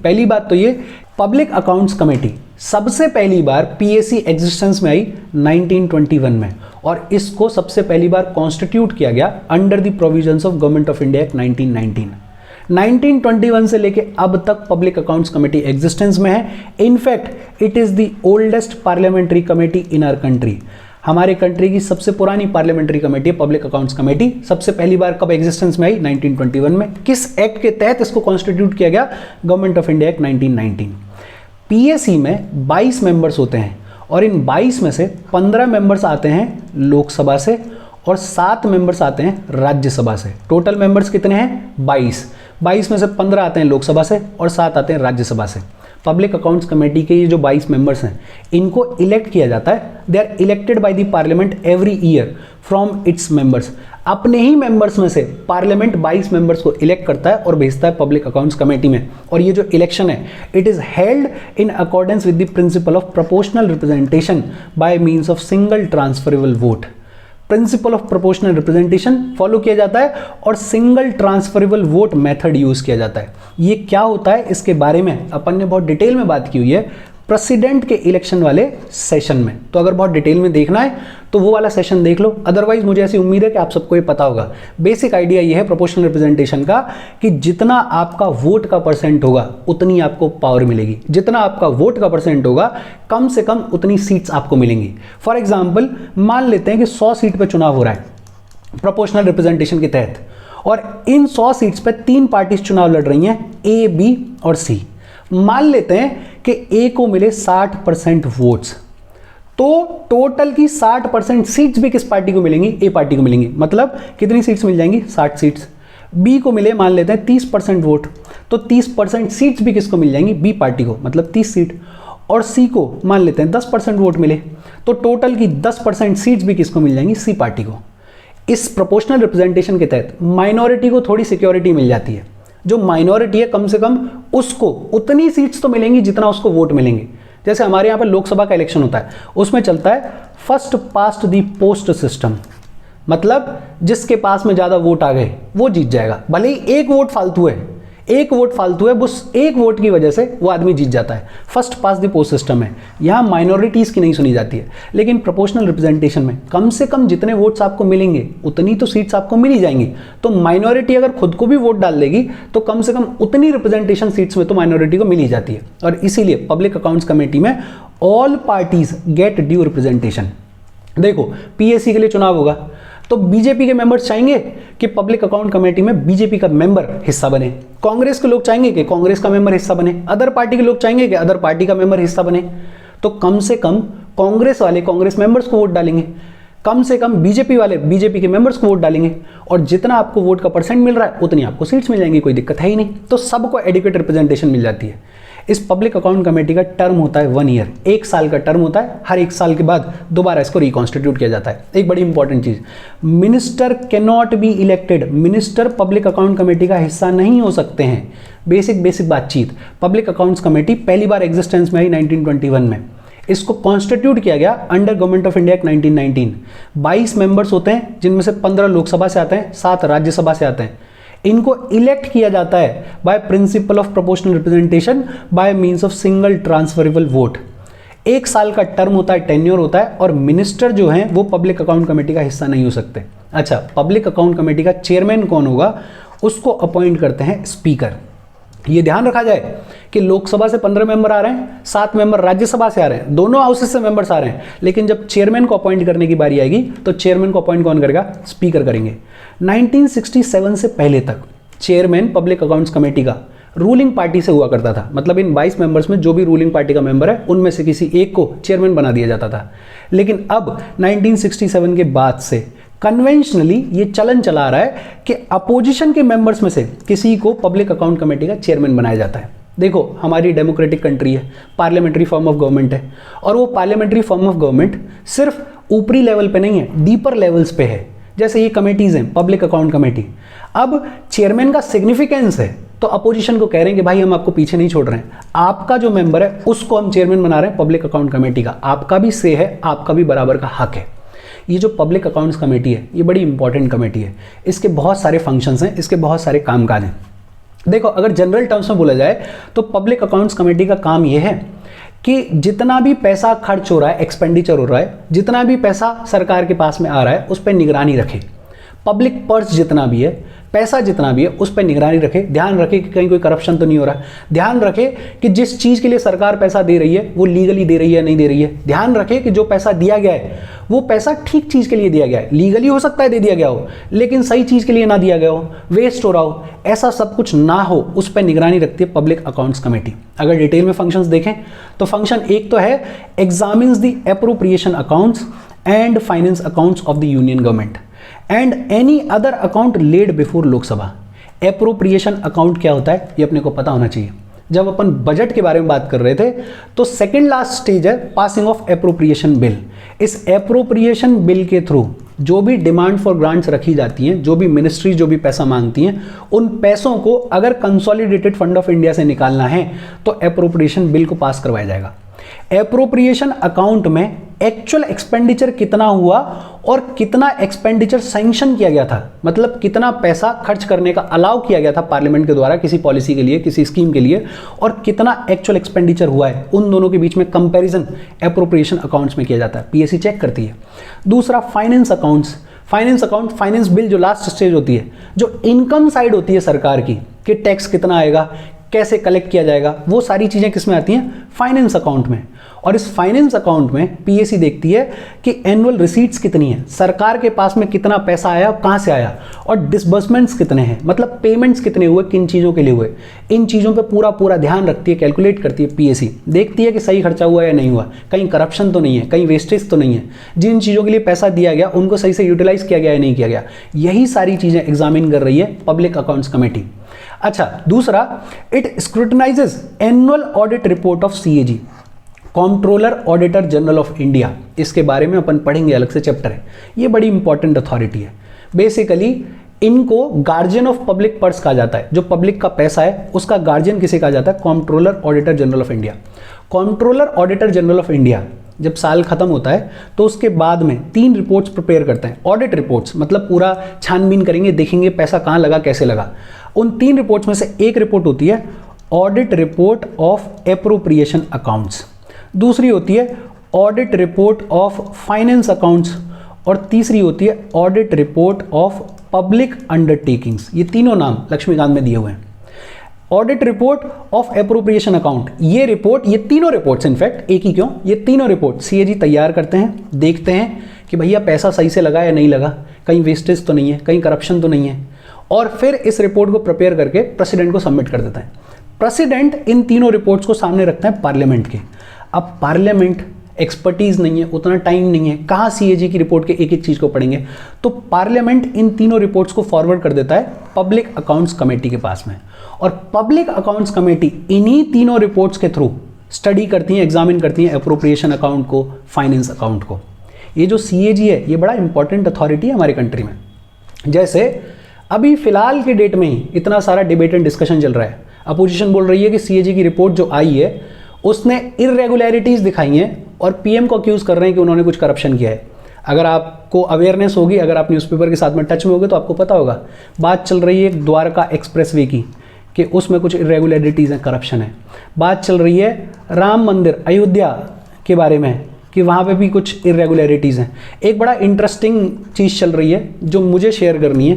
पहली बात तो ये, पब्लिक अकाउंट्स कमेटी सबसे पहली बार पीएसी एग्जिस्टेंस में आई 1921 में, और इसको सबसे पहली बार कॉन्स्टिट्यूट किया गया under the provisions of government of India act 1919। 1921 से लेके अब तक पब्लिक अकाउंट्स कमेटी एग्जिस्टेंस में है। In fact it is the oldest parliamentary committee in our country. हमारे कंट्री की सबसे पुरानी पार्लियामेंट्री कमेटी है पब्लिक अकाउंट्स कमेटी। सबसे पहली बार कब एग्जिस्टेंस में आई? 1921 में। किस एक्ट के तहत इसको कॉन्स्टिट्यूट किया गया? Government of India act 1919। PAC में 22 मेंबर्स होते हैं और इन 22 में से 15 मेंबर्स आते हैं लोकसभा से और 7 मेंबर्स आते हैं राज्यसभा से। टोटल मेंबर्स कितने हैं? 22 में से 15 आते हैं लोकसभा से और 7 आते हैं राज्यसभा से। पब्लिक अकाउंट्स कमेटी के ये जो 22 मेंबर्स हैं, इनको इलेक्ट किया जाता है। They are elected by the parliament every year from its members. अपने ही मेंबर्स में से पार्लियामेंट 22 मेंबर्स को इलेक्ट करता है और भेजता है पब्लिक अकाउंट्स कमेटी में। और ये जो इलेक्शन है, it is held in accordance with the principal of proportional representation by means of single transferable vote. Principal of proportional representation follow किया जाता है और single transferable vote method use किया जाता है। ये क्या होता है, इसके बारे में अपन ने बहुत डिटेल में बात की हुई है प्रेसिडेंट के इलेक्शन वाले सेशन में। तो अगर बहुत डिटेल में देखना है तो वो वाला सेशन देख लो, अदरवाइज मुझे ऐसी उम्मीद है कि आप सबको ये पता होगा। बेसिक आइडिया ये है प्रोपोर्शनल रिप्रेजेंटेशन का कि जितना आपका वोट का परसेंट होगा उतनी आपको पावर मिलेगी। जितना आपका वोट का परसेंट होगा कम से कम उतनी सीट्स आपको मिलेंगी। फॉर एग्जाम्पल मान लेते हैं कि 100 सीट पर चुनाव हो रहा है प्रोपोर्शनल रिप्रेजेंटेशन के तहत, और इन 100 सीट्स पर 3 पार्टीज चुनाव लड़ रही हैं, ए, बी और सी। मान लेते हैं कि ए को मिले 60% वोट्स, तो टोटल की 60% सीट्स भी किस पार्टी को मिलेंगी? ए पार्टी को मिलेंगी। मतलब कितनी सीट्स मिल जाएंगी? 60 सीट्स। बी को मिले मान लेते हैं 30% वोट, तो 30% सीट्स भी किसको मिल जाएंगी? बी पार्टी को, मतलब 30 सीट। और सी को मान लेते हैं 10% वोट मिले, तो टोटल की 10% सीट्स भी किसको मिल जाएंगी? सी पार्टी को। इस प्रोपोर्शनल रिप्रेजेंटेशन के तहत माइनॉरिटी को थोड़ी सिक्योरिटी मिल जाती है। जो माइनॉरिटी है कम से कम उसको उतनी सीट्स तो मिलेंगी जितना उसको वोट मिलेंगे। जैसे हमारे यहाँ पर लोकसभा का इलेक्शन होता है, उसमें चलता है first past the post system. मतलब जिसके पास में ज़्यादा वोट आ गए वो जीत जाएगा, भले ही एक वोट फालतू है, उस एक वोट की वजह से वो आदमी जीत जाता है। First pass the post system है। यहाँ माइनॉरिटीज़ की नहीं सुनी जाती है, लेकिन प्रोपोर्शनल रिप्रेजेंटेशन में कम से कम जितने वोट्स आपको मिलेंगे उतनी तो सीट्स आपको मिल ही जाएंगी। तो माइनॉरिटी अगर खुद को भी वोट डाल देगी तो कम से कम उतनी रिप्रेजेंटेशन सीट्स में तो माइनॉरिटी को मिल ही जाती है। और इसीलिए पब्लिक अकाउंट्स कमेटी में all parties get due representation. देखो पीएसी के लिए चुनाव होगा तो बीजेपी के मेंबर्स चाहेंगे कि पब्लिक अकाउंट कमेटी में बीजेपी का मेंबर हिस्सा बने, कांग्रेस के लोग चाहेंगे कि कांग्रेस का मेंबर हिस्सा बने, अदर पार्टी के लोग चाहेंगे कि अदर पार्टी का मेंबर हिस्सा बने। तो कम से कम कांग्रेस वाले कांग्रेस मेंबर्स को वोट डालेंगे, कम से कम बीजेपी वाले बीजेपी के मेंबर्स को वोट डालेंगे, और जितना आपको वोट का परसेंट मिल रहा है उतनी आपको सीट्स मिल जाएंगी, कोई दिक्कत है ही नहीं। तो सबको एडिक्वेट रिप्रेजेंटेशन मिल जाती है। इस पब्लिक अकाउंट कमेटी का टर्म होता है 1 ईयर, 1 साल का टर्म होता है। हर 1 साल के बाद दोबारा इसको रिकॉन्स्टिट्यूट किया जाता है। एक बड़ी इंपॉर्टेंट चीज, minister can not be elected. Minister public account committee का हिस्सा नहीं हो सकते हैं। बेसिक बातचीत। पब्लिक अकाउंट्स कमेटी पहली बार एग्जिस्टेंस में आई 1921 में। इसको कॉन्स्टिट्यूट किया गया under government of India act 1919। 22 members होते हैं जिनमें से 15 लोकसभा से आते हैं, 7 राज्यसभा से आते हैं। इनको इलेक्ट किया जाता है by principle of proportional representation by means of single transferable vote. 1 साल का टर्म होता है, टेन्योर होता है, और मिनिस्टर जो हैं वो पब्लिक अकाउंट कमेटी का हिस्सा नहीं हो सकते। अच्छा, पब्लिक अकाउंट कमेटी का चेयरमैन कौन होगा? उसको अपॉइंट करते हैं स्पीकर। ये ध्यान रखा जाए कि लोकसभा से 15 मेंबर आ रहे हैं, 7 मेंबर राज्यसभा से आ रहे हैं, दोनों हाउसेस से मेंबर्स आ रहे हैं, लेकिन जब चेयरमैन को अपॉइंट करने की बारी आएगी तो चेयरमैन को अपॉइंट कौन करेगा? स्पीकर करेंगे। 1967 से पहले तक चेयरमैन पब्लिक अकाउंट्स कमेटी का रूलिंग पार्टी से हुआ करता था। मतलब इन 22 मेंबर्स में जो भी रूलिंग पार्टी का मेंबर है उनमें से किसी एक को चेयरमैन बना दिया जाता था। लेकिन अब 1967 के बाद से कन्वेंशनली ये चलन चला रहा है कि अपोजिशन के मेंबर्स में से किसी को पब्लिक अकाउंट कमेटी का चेयरमैन बनाया जाता है। देखो हमारी डेमोक्रेटिक कंट्री है, पार्लियामेंट्री फॉर्म ऑफ गवर्नमेंट है, और वो पार्लियामेंट्री फॉर्म ऑफ गवर्नमेंट सिर्फ ऊपरी लेवल पे नहीं है, डीपर लेवल्स पे है। जैसे ये कमेटीज हैं, पब्लिक अकाउंट कमेटी। अब चेयरमैन का सिग्निफिकेंस है तो अपोजिशन को कह रहे हैं कि भाई हम आपको पीछे नहीं छोड़ रहे हैं, आपका जो मेंबर है उसको हम चेयरमैन बना रहे हैं पब्लिक अकाउंट कमेटी का, आपका भी से है, आपका भी बराबर का हक है। ये जो पब्लिक अकाउंट्स कमेटी है ये बड़ी इंपॉर्टेंट कमेटी है। इसके बहुत सारे फंक्शंस हैं, इसके बहुत सारे कामकाज हैं। देखो, अगर जनरल टर्म्स में बोला जाए तो पब्लिक अकाउंट्स कमेटी का काम यह है कि जितना भी पैसा खर्च हो रहा है, एक्सपेंडिचर हो रहा है, जितना भी पैसा सरकार के पास में आ रहा है, उस पर निगरानी रखे। पब्लिक पर्स जितना भी है, पैसा जितना भी है, उस पर निगरानी रखे, ध्यान रखे कि कहीं कोई करप्शन तो नहीं हो रहा, ध्यान रखे कि जिस चीज़ के लिए सरकार पैसा दे रही है वो लीगली दे रही है नहीं दे रही है, ध्यान रखे कि जो पैसा दिया गया है वो पैसा ठीक चीज़ के लिए दिया गया है। लीगली हो सकता है दे दिया गया हो, लेकिन सही चीज़ के लिए ना दिया गया हो, वेस्ट हो रहा हो, ऐसा सब कुछ ना हो, उस पर निगरानी रखती है पब्लिक अकाउंट्स कमेटी। अगर डिटेल में फंक्शंस देखें तो फंक्शन एक तो है examines the appropriation accounts and finance accounts of the union government and any other account laid before Lok Sabha. Appropriation account क्या होता है ये अपने को पता होना चाहिए। जब अपन बजट के बारे में बात कर रहे थे तो सेकेंड लास्ट स्टेज है पासिंग ऑफ एप्रोप्रिएशन बिल। इस एप्रोप्रिएशन बिल के थ्रू जो भी डिमांड फॉर ग्रांट्स रखी जाती हैं, जो भी मिनिस्ट्री जो भी पैसा मांगती हैं, उन पैसों को अगर कंसोलिडेटेड फंड ऑफ इंडिया से निकालना है तो एप्रोप्रिएशन बिल को पास करवाया जाएगा। एप्रोप्रिएशन अकाउंट में एक्चुअल एक्सपेंडिचर कितना हुआ और कितना एक्सपेंडिचर सैंक्शन किया गया था, मतलब कितना पैसा खर्च करने का अलाउ किया गया था पार्लियामेंट के द्वारा किसी पॉलिसी के लिए, किसी स्कीम के लिए, और कितना एक्चुअल एक्सपेंडिचर हुआ है, उन दोनों के बीच में कंपैरिजन एप्रोप्रिएशन अकाउंट्स में किया जाता है। पीएससी चेक करती है। दूसरा finance accounts. Finance account, finance bill जो लास्ट स्टेज होती है, जो इनकम साइड होती है सरकार की, कि टैक्स कितना आएगा, कैसे कलेक्ट किया जाएगा, वो सारी चीजें किसमें आती हैं? फाइनेंस अकाउंट में। और इस फाइनेंस अकाउंट में पीएससी देखती है कि एनुअल रिसीट्स कितनी है, सरकार के पास में कितना पैसा आया, कहां से आया, और डिसबर्समेंट्स कितने हैं, मतलब पेमेंट्स कितने हुए, किन चीजों के लिए हुए। इन चीजों पे पूरा ध्यान रखती है, कैलकुलेट करती है पीएससी। देखती है कि सही खर्चा हुआ या नहीं हुआ, कहीं करप्शन तो नहीं है, कहीं वेस्टेज तो नहीं है, जिन चीजों के लिए पैसा दिया गया उनको सही से यूटिलाइज किया गया या नहीं किया गया। यही सारी चीजें एग्जामिन कर रही है पब्लिक अकाउंट्स कमेटी। अच्छा, दूसरा, it scrutinises annual audit report of CAG, controller auditor general of India. इसके बारे में अपन पढ़ेंगे, अलग से चैप्टर है। ये बड़ी इंपॉर्टेंट अथॉरिटी है। बेसिकली इनको गार्जियन ऑफ पब्लिक पर्स कहा जाता है। जो पब्लिक का पैसा है उसका गार्जियन किसे कहा जाता है? Controller auditor general of India. Controller auditor general of India जब साल खत्म होता है तो उसके बाद में 3 रिपोर्ट्स प्रिपेयर करते हैं। ऑडिट रिपोर्ट्स मतलब पूरा छानबीन करेंगे, देखेंगे पैसा कहाँ लगा, कैसे लगा। उन 3 रिपोर्ट्स में से एक रिपोर्ट होती है audit report of appropriation accounts, दूसरी होती है audit report of finance accounts, और तीसरी होती है audit report of public undertakings. ये तीनों नाम लक्ष्मीकांत में दिए हुए हैं। Audit report of appropriation account, ये रिपोर्ट, ये तीनों रिपोर्ट्स, इनफैक्ट एक ही क्यों, ये तीनों रिपोर्ट सीएजी तैयार करते हैं, देखते हैं कि भैया पैसा सही से लगा या नहीं लगा, कहीं वेस्टेज तो नहीं है, कहीं करप्शन तो नहीं है, और फिर इस रिपोर्ट को प्रिपेयर करके प्रेसिडेंट को सबमिट कर देता है। प्रेसिडेंट इन तीनों रिपोर्ट्स को सामने रखता है पार्लियामेंट के। अब पार्लियामेंट एक्सपर्टीज नहीं है, उतना टाइम नहीं है, कहाँ सीएजी की रिपोर्ट के एक एक चीज को पढ़ेंगे, तो पार्लियामेंट इन तीनों रिपोर्ट्स को फॉरवर्ड कर देता है पब्लिक अकाउंट्स कमेटी के पास में, और पब्लिक अकाउंट्स कमेटी इन्हीं तीनों रिपोर्ट्स के थ्रू स्टडी करती है, एग्जामिन करती है एप्रोप्रिएशन अकाउंट को, फाइनेंस अकाउंट को। ये जो सीएजी है ये बड़ा इंपॉर्टेंट अथॉरिटी है हमारी कंट्री में। जैसे अभी फिलहाल के डेट में ही इतना सारा डिबेट एंड डिस्कशन चल रहा है, अपोजिशन बोल रही है कि सीएजी की रिपोर्ट जो आई है उसने इरेगुलरिटीज दिखाई हैं और पीएम को अक्यूज कर रहे हैं कि उन्होंने कुछ करप्शन किया है। अगर आपको अवेयरनेस होगी, अगर आप न्यूज़पेपर के साथ में टच में होगे तो आपको पता होगा। बात चल रही है द्वारका एक्सप्रेसवे की कि उसमें कुछ इरेगुलरिटीज हैं, करप्शन है। बात चल रही है राम मंदिर अयोध्या के बारे में कि वहाँ पे भी कुछ इरेगुलरिटीज हैं। एक बड़ा इंटरेस्टिंग चीज़ चल रही है जो मुझे शेयर करनी है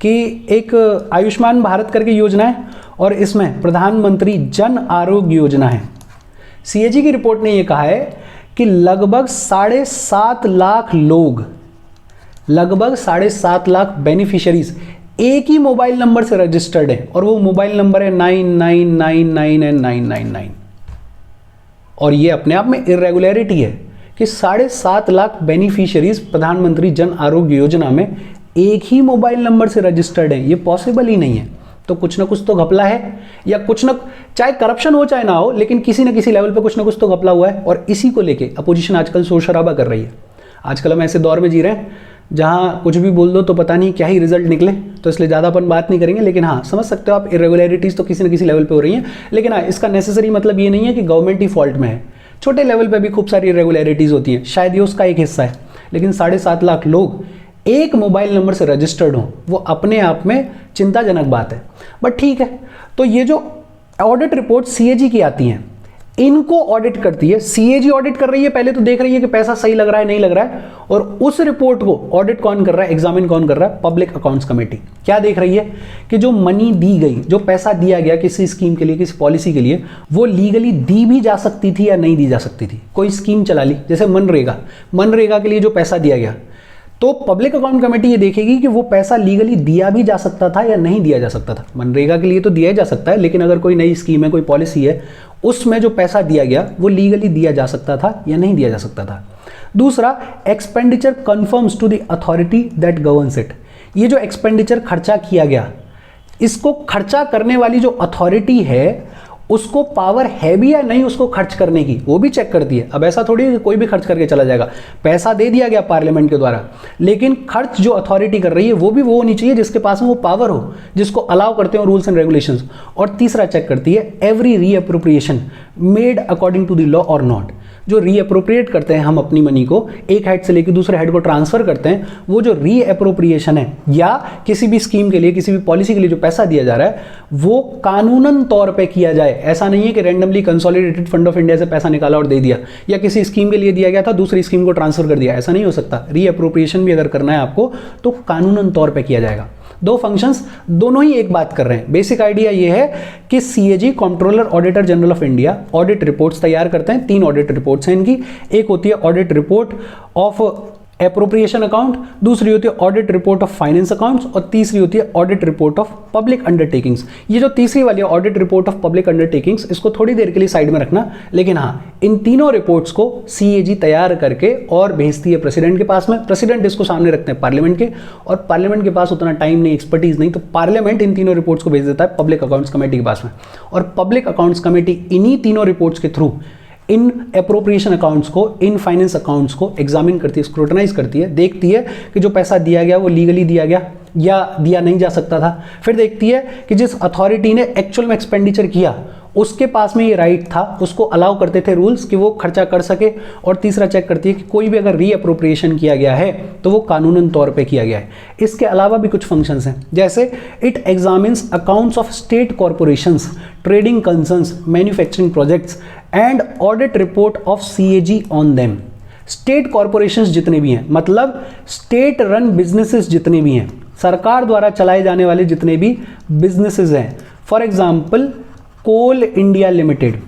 कि एक आयुष्मान भारत करके योजना है और इसमें प्रधानमंत्री जन आरोग्य योजना है। सीएजी की रिपोर्ट ने यह कहा है कि लगभग 7.5 लाख लोग, लगभग 7.5 लाख बेनिफिशियरीज एक ही मोबाइल नंबर से रजिस्टर्ड है, और वो मोबाइल नंबर है 99999999। और ये अपने आप में इरेगुलरिटी है कि 7.5 लाख बेनिफिशियरीज प्रधानमंत्री जन आरोग्य योजना में एक ही मोबाइल नंबर से रजिस्टर्ड है। ये पॉसिबल ही नहीं है। तो कुछ ना कुछ तो घपला है, या कुछ ना, चाहे करप्शन हो चाहे ना हो, लेकिन किसी न किसी लेवल पे कुछ ना कुछ तो घपला हुआ है। और इसी को लेके अपोजिशन आजकल शोर शराबा कर रही है। आजकल हम ऐसे दौर में जी रहे हैं जहाँ कुछ भी बोल दो तो पता नहीं क्या ही रिजल्ट निकले, तो इसलिए ज़्यादा अपन बात नहीं करेंगे। लेकिन हाँ, समझ सकते हो आप, इरेगुलरिटीज़ तो किसी न किसी लेवल पे हो रही हैं। लेकिन हाँ, इसका नेसेसरी मतलब ये नहीं है कि गवर्नमेंट ही फॉल्ट में है। छोटे लेवल पे भी खूब सारी इरेगुलरिटीज़ होती हैं, शायद ये उसका एक हिस्सा है। लेकिन 7.5 लाख लोग एक मोबाइल नंबर से रजिस्टर्ड हो, वो अपने आप में चिंताजनक बात है। बट ठीक है, तो ये जो ऑडिट रिपोर्ट सीएजी की आती हैं, इनको ऑडिट करती है सीएजी। ऑडिट कर रही है, पहले तो देख रही है कि पैसा सही लग रहा है नहीं लग रहा है, और उस रिपोर्ट को ऑडिट कौन कर रहा है, एग्जामिन कौन कर रहा है, पब्लिक अकाउंट्स कमेटी। क्या देख रही है कि जो मनी दी गई, जो पैसा दिया गया किसी स्कीम के लिए, किसी पॉलिसी के लिए, वो लीगली दी भी जा सकती थी या नहीं दी जा सकती थी। कोई स्कीम चला ली, जैसे मनरेगा के लिए जो पैसा दिया गया, तो पब्लिक अकाउंट कमेटी ये देखेगी कि वो पैसा लीगली दिया भी जा सकता था या नहीं दिया जा सकता था। मनरेगा के लिए तो दिया जा सकता है, लेकिन अगर कोई नई स्कीम है, कोई पॉलिसी है, उसमें जो पैसा दिया गया वो लीगली दिया जा सकता था या नहीं दिया जा सकता था। दूसरा, expenditure conforms to the authority that governs it. ये जो एक्सपेंडिचर खर्चा किया गया, इसको खर्चा करने वाली जो अथॉरिटी है उसको पावर है भी या नहीं उसको खर्च करने की, वो भी चेक करती है। अब ऐसा थोड़ी है कि कोई भी खर्च करके चला जाएगा। पैसा दे दिया गया पार्लियामेंट के द्वारा, लेकिन खर्च जो अथॉरिटी कर रही है वो भी वो होनी चाहिए जिसके पास में वो पावर हो, जिसको अलाउ करते हो रूल्स एंड रेगुलेशंस। और तीसरा चेक करती है every reappropriation made according to the law और नॉट। जो रीअप्रोप्रिएट करते हैं हम अपनी मनी को, एक हेड से लेकर दूसरे हेड को ट्रांसफर करते हैं, वो जो रीअप्रोप्रिएशन है या किसी भी स्कीम के लिए, किसी भी पॉलिसी के लिए जो पैसा दिया जा रहा है, वो कानूनन तौर पे किया जाए। ऐसा नहीं है कि randomly consolidated fund of India से पैसा निकाला और दे दिया, या किसी स्कीम के लिए दिया गया था दूसरी स्कीम को ट्रांसफर कर दिया, ऐसा नहीं हो सकता। रीअप्रोप्रिएशन भी अगर करना है आपको तो कानूनन तौर पे किया जाएगा। दो फंक्शंस, दोनों ही एक बात कर रहे हैं। बेसिक आइडिया ये है कि CAG, controller auditor general of India, audit reports तैयार करते हैं। 3 ऑडिट रिपोर्ट्स हैं इनकी। एक होती है audit report of appropriation account, दूसरी होती है audit report of finance accounts, और तीसरी होती है audit report of public undertakings. ये जो तीसरी वाली है audit report of public undertakings, इसको थोड़ी देर के लिए साइड में रखना। लेकिन हाँ, इन तीनों रिपोर्ट्स को सीएजी तैयार करके और भेजती है प्रेसिडेंट के पास में। प्रेसिडेंट इसको सामने रखते हैं पार्लियामेंट के, और पार्लियामेंट के पास उतना टाइम नहीं, एक्सपर्टीज नहीं, तो पार्लियामेंट इन तीनों रिपोर्ट्स को भेज देता है पब्लिक अकाउंट्स कमेटी के पास में। और पब्लिक अकाउंट्स कमेटी इन्हीं तीनों रिपोर्ट्स के थ्रू इन एप्रोप्रिएशन अकाउंट्स को, इन फाइनेंस अकाउंट्स को एग्जामिन करती है, स्क्रूटनाइज करती है, देखती है कि जो पैसा दिया गया वो लीगली दिया गया या दिया नहीं जा सकता था। फिर देखती है कि जिस अथॉरिटी ने एक्चुअल में एक्सपेंडिचर किया उसके पास में ये राइट था, उसको अलाउ करते थे रूल्स कि वो खर्चा कर सके। और तीसरा चेक करती है कि कोई भी अगर रीअप्रोप्रिएशन किया गया है तो वो कानूनन तौर पे किया गया है। इसके अलावा भी कुछ फंक्शंस हैं, जैसे it examines accounts of state corporations, trading concerns, manufacturing projects and audit report of CAG on them. State corporations जितने भी हैं, मतलब स्टेट रन बिजनेसेस जितने भी हैं, सरकार द्वारा चलाए जाने वाले जितने भी बिजनेसेस हैं, फॉर एग्जांपल कोल इंडिया लिमिटेड।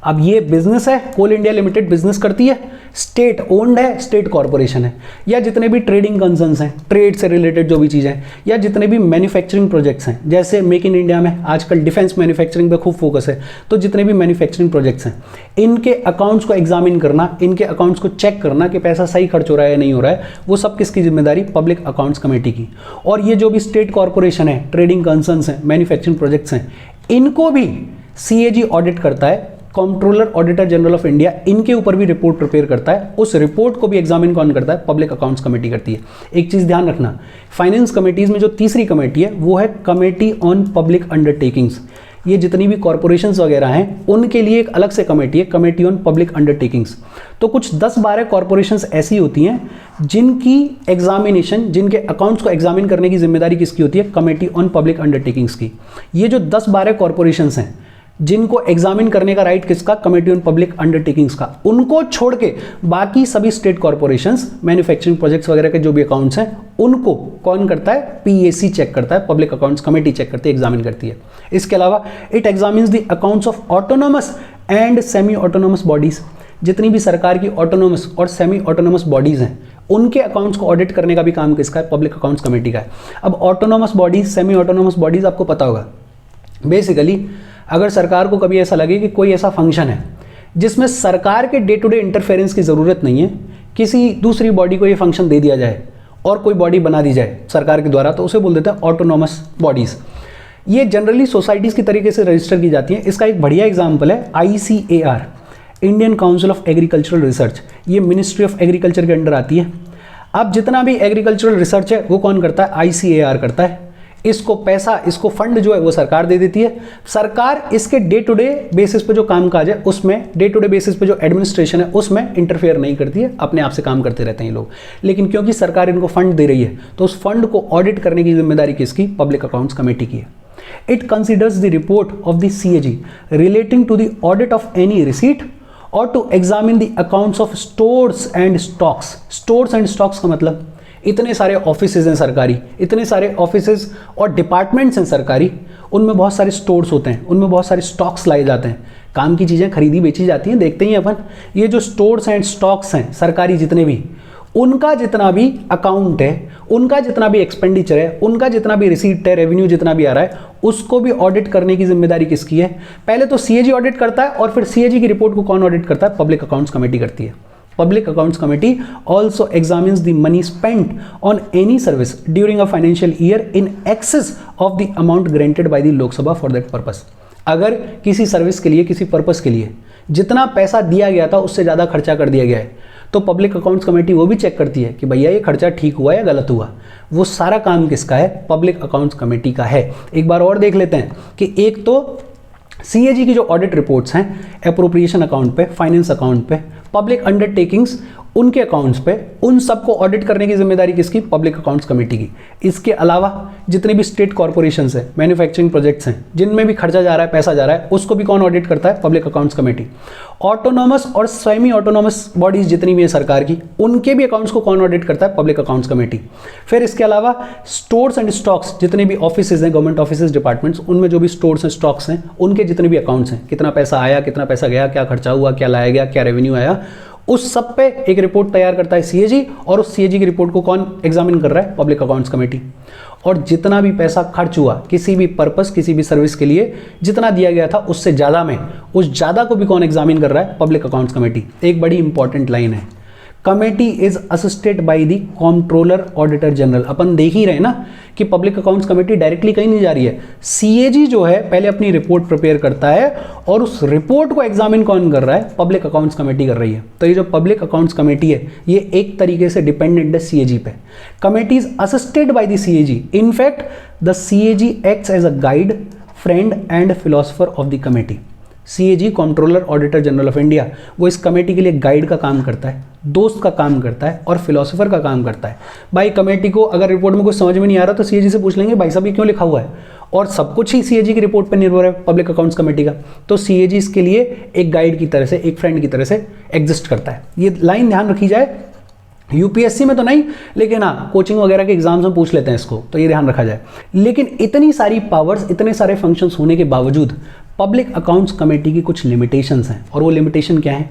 अब ये बिजनेस है, कोल इंडिया लिमिटेड बिजनेस करती है, स्टेट ओन्ड है, स्टेट कॉर्पोरेशन है। या जितने भी ट्रेडिंग कंसर्न्स हैं, ट्रेड से रिलेटेड जो भी चीज़ें हैं, या जितने भी मैन्युफैक्चरिंग प्रोजेक्ट्स हैं, जैसे मेक इन इंडिया में आजकल डिफेंस मैन्युफैक्चरिंग पे खूब फोकस है, तो जितने भी मैन्युफैक्चरिंग प्रोजेक्ट्स हैं, इनके अकाउंट्स को एग्जामिन करना, इनके अकाउंट्स को चेक करना कि पैसा सही खर्च हो रहा है या नहीं हो रहा है, वो सब किसकी जिम्मेदारी, पब्लिक अकाउंट्स कमेटी की। और ये जो भी स्टेट कॉर्पोरेशन है, ट्रेडिंग कंसर्न्स हैं, मैन्युफैक्चरिंग प्रोजेक्ट्स हैं, इनको भी सीएजी ऑडिट करता है। Controller auditor general of India इनके ऊपर भी रिपोर्ट प्रिपेयर करता है। उस रिपोर्ट को भी एग्जामिन कौन करता है, पब्लिक अकाउंट्स कमेटी करती है। एक चीज ध्यान रखना, फाइनेंस कमेटीज में जो तीसरी कमेटी है वो है कमेटी ऑन पब्लिक अंडरटेकिंग्स। ये जितनी भी कॉर्पोरेशंस वगैरह हैं उनके लिए एक अलग से कमेटी है, कमेटी ऑन पब्लिक अंडरटेकिंग्स। तो कुछ 10-12 कॉर्पोरेशंस ऐसी होती हैं जिनकी एग्जामिनेशन, जिनके अकाउंट्स को एग्जामिन करने की जिम्मेदारी किसकी होती है, कमेटी ऑन पब्लिक अंडरटेकिंग्स की। ये जो 10-12 कॉर्पोरेशंस हैं जिनको एग्जामिन करने का राइट किसका, कमेटी ऑन पब्लिक अंडरटेकिंग्स का, उनको छोड़ के बाकी सभी स्टेट कॉर्पोरेशंस, मैन्युफैक्चरिंग प्रोजेक्ट्स वगैरह के जो भी अकाउंट्स हैं उनको कौन करता है, पीएसी चेक करता है, पब्लिक अकाउंट्स कमेटी चेक करती है, एग्जामिन करती है। इसके अलावा it examines the accounts of autonomous and semi autonomous bodies. जितनी भी सरकार की ऑटोनोमस और सेमी ऑटोनोमस बॉडीज हैं उनके अकाउंट्स को ऑडिट करने का भी काम किसका है, पब्लिक अकाउंट्स कमेटी का है। अब autonomous bodies, semi autonomous bodies आपको पता होगा, बेसिकली अगर सरकार को कभी ऐसा लगे कि कोई ऐसा फंक्शन है जिसमें सरकार के डे टू डे इंटरफेरेंस की ज़रूरत नहीं है, किसी दूसरी बॉडी को ये फंक्शन दे दिया जाए और कोई बॉडी बना दी जाए सरकार के द्वारा, तो उसे बोल देते हैं ऑटोनोमस बॉडीज़। ये जनरली सोसाइटीज़ की तरीके से रजिस्टर की जाती हैं। इसका एक बढ़िया एग्जाम्पल है ICAR, Indian council of agricultural research. ये मिनिस्ट्री ऑफ एग्रीकल्चर के अंडर आती है। अब जितना भी एग्रीकल्चरल रिसर्च है वो कौन करता है, ICAR करता है। इसको पैसा, इसको फंड जो है वो सरकार दे देती है। सरकार इसके डे टू डे बेसिस पे जो कामकाज है उसमें, डे टू डे बेसिस पे जो एडमिनिस्ट्रेशन है उसमें इंटरफेयर नहीं करती है, अपने आप से काम करते रहते हैं ये लोग। लेकिन क्योंकि सरकार इनको फंड दे रही है तो उस फंड को ऑडिट करने की जिम्मेदारी किसकी? पब्लिक अकाउंट्स कमेटी की है। It considers the report of the CAG relating to the audit of any receipt or to examine the accounts of stores and stocks. Stores and stocks का मतलब इतने सारे ऑफिसेज हैं सरकारी, इतने सारे ऑफिसेज और डिपार्टमेंट्स हैं सरकारी, उनमें बहुत सारे स्टोर्स होते हैं, उनमें बहुत सारे स्टॉक्स लाए जाते हैं, काम की चीज़ें खरीदी बेची जाती हैं, देखते ही अपन। ये जो स्टोर्स एंड स्टॉक्स हैं सरकारी जितने भी, उनका जितना भी अकाउंट है, उनका जितना भी एक्सपेंडिचर है, उनका जितना भी रिसीट है, रेवेन्यू जितना भी आ रहा है, उसको भी ऑडिट करने की जिम्मेदारी किसकी है? पहले तो सीएजी ऑडिट करता है और फिर सीएजी की रिपोर्ट को कौन ऑडिट करता है? पब्लिक अकाउंट्स कमेटी करती है। Public accounts committee also examines the money spent on any service during a financial year in excess of the amount granted by the Lok Sabha for that purpose. अगर किसी service के लिए, किसी purpose के लिए जितना पैसा दिया गया था उससे ज़्यादा खर्चा कर दिया गया है, तो पब्लिक अकाउंट्स कमेटी वो भी चेक करती है कि भैया ये खर्चा ठीक हुआ या गलत हुआ। वो सारा काम किसका है? पब्लिक अकाउंट्स कमेटी का है। एक बार और देख लेते हैं कि एक तो सीएजी की जो ऑडिट रिपोर्ट्स हैं, एप्रोप्रिएशन अकाउंट पे, फाइनेंस अकाउंट पे, पब्लिक अंडरटेकिंग्स उनके अकाउंट्स पे, उन सबको ऑडिट करने की जिम्मेदारी किसकी? पब्लिक अकाउंट्स कमेटी की। इसके अलावा जितने भी स्टेट कॉर्पोरेशंस हैं, मैन्युफैक्चरिंग प्रोजेक्ट्स हैं, जिनमें भी खर्चा जा रहा है, पैसा जा रहा है, उसको भी कौन ऑडिट करता है? Public accounts committee. ऑटोनॉमस और सेमी ऑटोनॉमस बॉडीज जितनी भी हैं सरकार की, उनके भी अकाउंट्स को कौन ऑडिट करता है? Public accounts committee. फिर इसके अलावा स्टोर्स एंड स्टॉक्स, जितने भी ऑफिसेज हैं, गवर्नमेंट ऑफिसेज, डिपार्टमेंट्स, उनमें जो भी स्टोर्स एंड स्टॉक्स हैं, उनके जितने भी अकाउंट्स हैं, कितना पैसा आया, कितना पैसा गया, क्या खर्चा हुआ, क्या लाया गया, क्या रेवेन्यू आया, उस सब पे एक रिपोर्ट तैयार करता है सीएजी, और उस सीएजी की रिपोर्ट को कौन एग्जामिन कर रहा है? Public accounts committee. और जितना भी पैसा खर्च हुआ किसी भी पर्पस, किसी भी सर्विस के लिए, जितना दिया गया था उससे ज़्यादा में, उस ज़्यादा को भी कौन एग्जामिन कर रहा है? Public accounts committee. एक बड़ी इंपॉर्टेंट लाइन है, committee is assisted by the controller auditor general. अपन देख ही रहे ना कि पब्लिक अकाउंट्स कमेटी डायरेक्टली कहीं नहीं जा रही है। सीएजी जो है पहले अपनी रिपोर्ट प्रिपेयर करता है और उस रिपोर्ट को एग्जामिन कौन कर रहा है? पब्लिक अकाउंट्स कमेटी कर रही है। तो ये जो पब्लिक अकाउंट्स कमेटी है ये एक तरीके से डिपेंडेंट है सीएजी पे। Committee is assisted by the CAG. In fact the CAG acts as a guide, friend and philosopher of the committee. CAG, controller auditor general of India, वो इस कमेटी के लिए गाइड का काम करता है, दोस्त का काम करता है और फिलोसोफर का काम करता है। भाई कमेटी को अगर रिपोर्ट में कुछ समझ में नहीं आ रहा तो सीएजी से पूछ लेंगे, भाई साहब ये क्यों लिखा हुआ है, और सब कुछ ही सीएजी की रिपोर्ट पर निर्भर है पब्लिक अकाउंट्स कमेटी का। तो सीएजी इसके लिए एक गाइड की तरह से, एक फ्रेंड की तरह से एग्जिस्ट करता है। ये लाइन ध्यान रखी जाए, यूपीएससी में तो नहीं, लेकिन हाँ कोचिंग वगैरह के एग्जाम्स में पूछ लेते हैं इसको, तो ये ध्यान रखा जाए। लेकिन इतनी सारी पावर्स, इतने सारे फंक्शंस होने के बावजूद पब्लिक अकाउंट्स कमेटी की कुछ लिमिटेशंस हैं, और वो लिमिटेशन क्या है?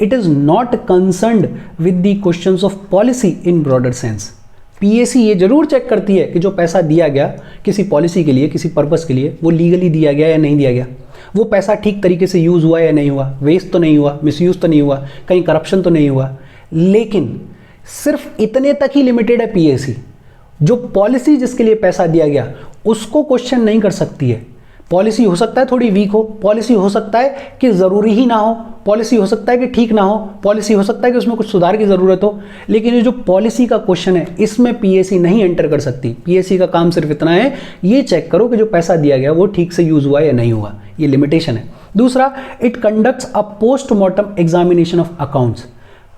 It is not concerned with the questions of policy in broader sense. PAC ये जरूर चेक करती है कि जो पैसा दिया गया किसी पॉलिसी के लिए, किसी पर्पस के लिए, वो लीगली दिया गया या नहीं दिया गया, वो पैसा ठीक तरीके से यूज हुआ या नहीं हुआ, वेस्ट तो नहीं हुआ, मिसयूज तो नहीं हुआ, कहीं करप्शन तो नहीं हुआ। लेकिन सिर्फ इतने तक ही लिमिटेड है पीएसी। जो पॉलिसी जिसके लिए पैसा दिया गया उसको क्वेश्चन नहीं कर सकती है। पॉलिसी हो सकता है थोड़ी वीक हो, पॉलिसी हो सकता है कि ज़रूरी ही ना हो, पॉलिसी हो सकता है कि ठीक ना हो, पॉलिसी हो सकता है कि उसमें कुछ सुधार की ज़रूरत हो, लेकिन ये जो पॉलिसी का क्वेश्चन है इसमें पीएसी नहीं एंटर कर सकती। पीएसी का काम सिर्फ इतना है, ये चेक करो कि जो पैसा दिया गया वो ठीक से यूज़ हुआ या नहीं हुआ, ये लिमिटेशन है। दूसरा, it conducts a postmortem examination of accounts.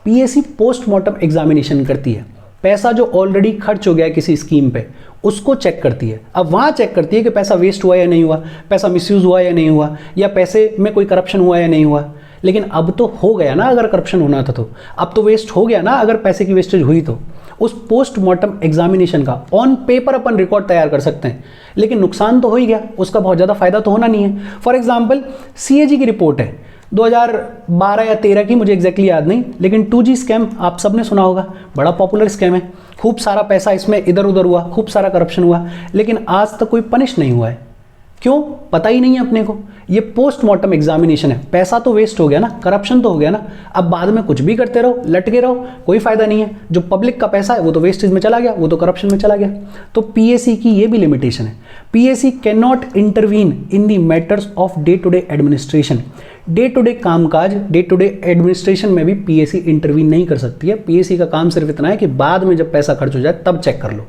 PAC postmortem examination करती है, पैसा जो ऑलरेडी खर्च हो गया है किसी स्कीम पे उसको चेक करती है। अब वहाँ चेक करती है कि पैसा वेस्ट हुआ या नहीं हुआ, पैसा मिसयूज हुआ या नहीं हुआ, या पैसे में कोई करप्शन हुआ या नहीं हुआ। लेकिन अब तो हो गया ना, अगर करप्शन होना था तो अब तो वेस्ट हो गया ना, अगर पैसे की वेस्टेज हुई तो उस पोस्टमार्टम एग्जामिनेशन का ऑन पेपर अपन रिकॉर्ड तैयार कर सकते हैं, लेकिन नुकसान तो हो ही गया, उसका बहुत ज़्यादा फायदा तो होना नहीं है। फॉर एग्जाम्पल सीएजी की रिपोर्ट है 2012 या 13 की, मुझे एग्जैक्टली याद नहीं, लेकिन 2G स्कैम आप सबने सुना होगा, बड़ा पॉपुलर स्कैम है, खूब सारा पैसा इसमें इधर उधर हुआ, खूब सारा करप्शन हुआ, लेकिन आज तक कोई पनिश नहीं हुआ है। क्यों? पता ही नहीं है अपने को। ये पोस्टमार्टम एग्जामिनेशन है, पैसा तो वेस्ट हो गया ना, करप्शन तो हो गया ना, अब बाद में कुछ भी करते रहो, लटके रहो, कोई फायदा नहीं है। जो पब्लिक का पैसा है वो तो वेस्टेज में चला गया, वो तो करप्शन में चला गया। तो पीएसी की ये भी लिमिटेशन है, PAC can not intervene in the matters of day to day administration. Day to day कामकाज, डे टू डे एडमिनिस्ट्रेशन में भी पीएसी इंटरवीन नहीं कर सकती है। पीएसी का काम सिर्फ इतना है कि बाद में जब पैसा खर्च हो जाए तब चेक कर लो।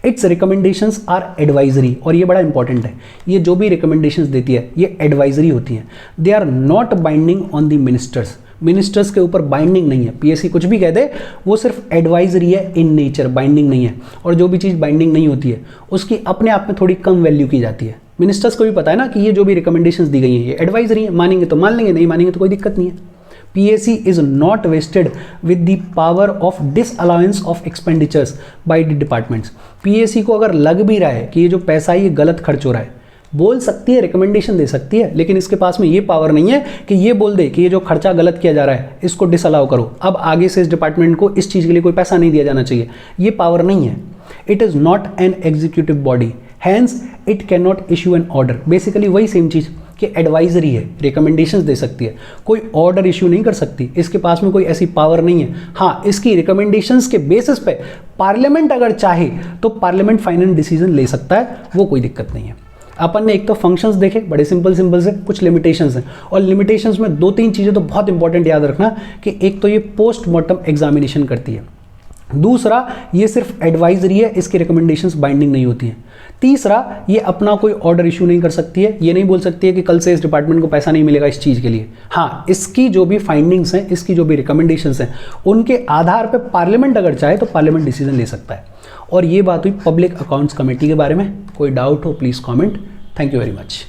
इट्स रिकमेंडेशंस आर एडवाइजरी, और ये बड़ा इंपॉर्टेंट है, ये जो भी रिकमेंडेशंस देती है ये एडवाइजरी होती हैं। They are not binding on the ministers, ministers के ऊपर बाइंडिंग नहीं है। पीएससी कुछ भी कह दे वो सिर्फ एडवाइजरी है इन नेचर, बाइंडिंग नहीं है। और जो भी चीज़ बाइंडिंग नहीं होती है उसकी अपने आप में थोड़ी कम वैल्यू की जाती है। मिनिस्टर्स को भी पता है ना कि ये जो भी रिकमेंडेशंस दी गई हैं ये एडवाइजरी है, मानेंगे तो मान लेंगे, नहीं मानेंगे तो कोई दिक्कत नहीं है। PAC is not vested with the power of disallowance of expenditures by the departments। PAC को अगर लग भी रहा है कि ये जो पैसा है ये गलत खर्च हो रहा है, बोल सकती है, रिकमेंडेशन दे सकती है, लेकिन इसके पास में ये पावर नहीं है कि ये बोल दे कि ये जो खर्चा गलत किया जा रहा है इसको डिसअलाउ करो, अब आगे से इस डिपार्टमेंट को इस चीज़ के लिए कोई पैसा नहीं दिया जाना चाहिए। ये पावर नहीं है। It is not an executive body, hence it can not issue an order. Basically वही सेम चीज़ कि एडवाइजरी है, रिकमेंडेशंस दे सकती है, कोई ऑर्डर इशू नहीं कर सकती, इसके पास में कोई ऐसी पावर नहीं है। हाँ, इसकी रिकमेंडेशंस के बेसिस पे पार्लियामेंट अगर चाहे तो पार्लियामेंट फाइनल डिसीजन ले सकता है, वो कोई दिक्कत नहीं है। अपन ने एक तो फंक्शंस देखे बड़े सिंपल से, कुछ लिमिटेशंस हैं, और लिमिटेशंस में 2-3 चीज़ें तो बहुत इंपॉर्टेंट याद रखना कि एक तो ये पोस्टमार्टम एग्जामिनेशन करती है, दूसरा ये सिर्फ एडवाइजरी है, इसकी रिकमेंडेशंस बाइंडिंग नहीं होती हैं, तीसरा ये अपना कोई ऑर्डर इशू नहीं कर सकती है, ये नहीं बोल सकती है कि कल से इस डिपार्टमेंट को पैसा नहीं मिलेगा इस चीज़ के लिए। हाँ, इसकी जो भी फाइंडिंग्स हैं, इसकी जो भी रिकमेंडेशंस हैं, उनके आधार पर पार्लियामेंट अगर चाहे तो पार्लियामेंट डिसीजन ले सकता है। और ये बात हुई पब्लिक अकाउंट्स कमेटी के बारे में। कोई डाउट हो please comment. Thank you very much.